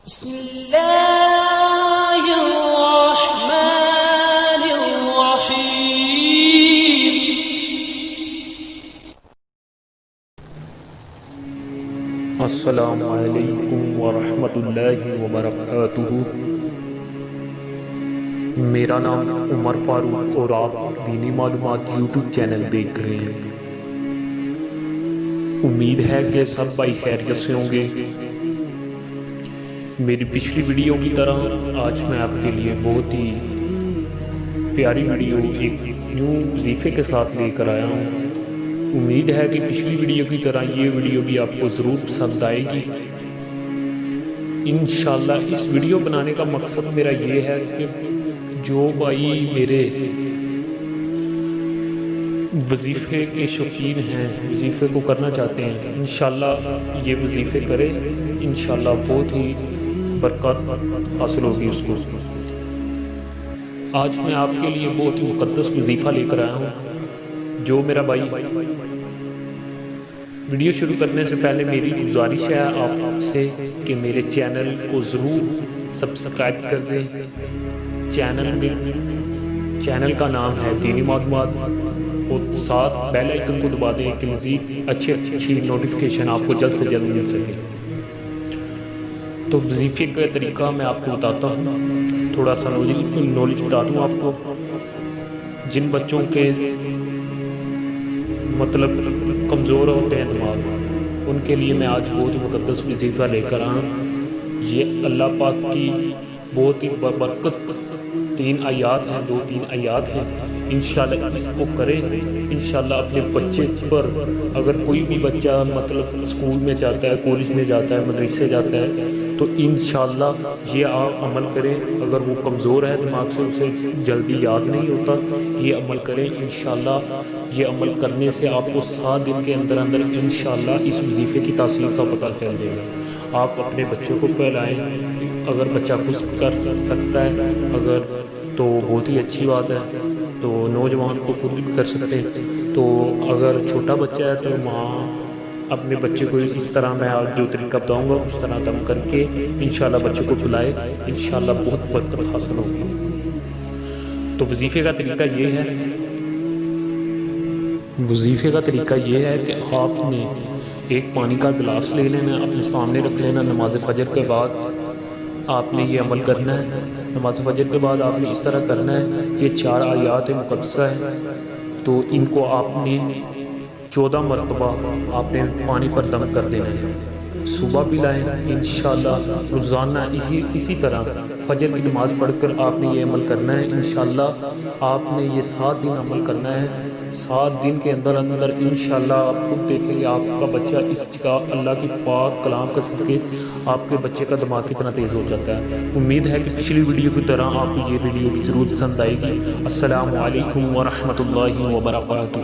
بسم الله الرحمن الرحيم. السلام علیکم ورحمۃ اللہ وبرکاتہ۔ میرا نام عمر فاروق اور آپ دینی معلومات یوٹیوب چینل دیکھ رہے ہیں۔ امید ہے کہ سب بھائی خیریت سے ہوں گے۔ میری پچھلی ویڈیو کی طرح آج میں آپ کے لیے بہت ہی پیاری ویڈیو ایک نیو وظیفے کے ساتھ لے کر آیا ہوں۔ امید ہے کہ پچھلی ویڈیو کی طرح یہ ویڈیو بھی آپ کو ضرور پسند آئے گی۔ انشاءاللہ اس ویڈیو بنانے کا مقصد میرا یہ ہے کہ جو بھائی میرے وظیفے کے شوقین ہیں، وظیفے کو کرنا چاہتے ہیں، انشاءاللہ یہ وظیفے کرے، انشاءاللہ بہت ہی برکت حاصل ہوگی اس کو۔ آج میں آپ کے لیے بہت ہی مقدس وظیفہ لے کر آیا ہوں۔ جو میرا بھائی ویڈیو شروع کرنے سے پہلے میری گزارش ہے آپ سے کہ میرے چینل کو ضرور سبسکرائب کر دیں۔ چینل کا نام ہے دینی معلومات، اور ساتھ بیل آئیکن کو دبا دیں کہ مزید اچھی نوٹیفیکیشن آپ کو جلد سے جلد مل سکے۔ تو وظیفے کا طریقہ میں آپ کو بتاتا ہوں، تھوڑا سا نالج بتا دوں آپ کو۔ جن بچوں کے مطلب کمزور ہوتے ہیں دماغ، ان کے لیے میں آج بہت ہی مقدس وظیفہ لے کر آیا ہوں۔ یہ اللہ پاک کی بہت ہی برکت 3 آیات ہیں، 2-3 آیات ہیں۔ انشاءاللہ اس کو کریں، انشاءاللہ اپنے بچے پر، اگر کوئی بھی بچہ مطلب اسکول میں جاتا ہے، کالج میں جاتا ہے، مدرسے جاتا ہے، تو انشاءاللہ یہ آپ عمل کریں۔ اگر وہ کمزور ہے دماغ سے، اسے جلدی یاد نہیں ہوتا، یہ عمل کریں۔ انشاءاللہ یہ عمل کرنے سے آپ کو 7 دن کے اندر انشاءاللہ اس وظیفے کی تاثیر کا پتہ چل جائے گا۔ آپ اپنے بچوں کو پہلائیں، اگر بچہ کچھ کر سکتا ہے اگر تو بہت ہی اچھی بات ہے، تو نوجوان کو خود بھی کر سکتے ہیں۔ تو اگر چھوٹا بچہ ہے تو ماں اپنے بچے کو اس طرح میں جو طریقہ بتاؤں گا اس طرح دم کر کے انشاءاللہ بچے کو بلائے، انشاءاللہ بہت برکت حاصل ہوگی۔ تو وظیفے کا طریقہ یہ ہے کہ آپ نے ایک پانی کا گلاس لے لینا، اپنے سامنے رکھ لینا۔ نماز فجر کے بعد آپ نے یہ عمل کرنا ہے۔ نماز فجر کے بعد آپ نے اس طرح کرنا ہے۔ یہ 4 آیات مقدسہ ہے، تو ان کو آپ نے 14 مرتبہ آپ نے پانی پر دم کر دینا ہے۔ صبح بھی لائیں انشاءاللہ، روزانہ اسی طرح فجر کی نماز پڑھ کر آپ نے یہ عمل کرنا ہے۔ انشاءاللہ آپ نے یہ 7 دن عمل کرنا ہے۔ 7 دن کے اندر انشاءاللہ آپ خود دیکھیں گے آپ کا بچہ اس کا اللہ کی پاک کلام کا صدقے آپ کے بچے کا دماغ کتنا تیز ہو جاتا ہے۔ امید ہے کہ پچھلی ویڈیو کی طرح آپ کو یہ ویڈیو بھی ضرور پسند آئے گی۔ السلام علیکم ورحمۃ اللہ وبرکاتہ۔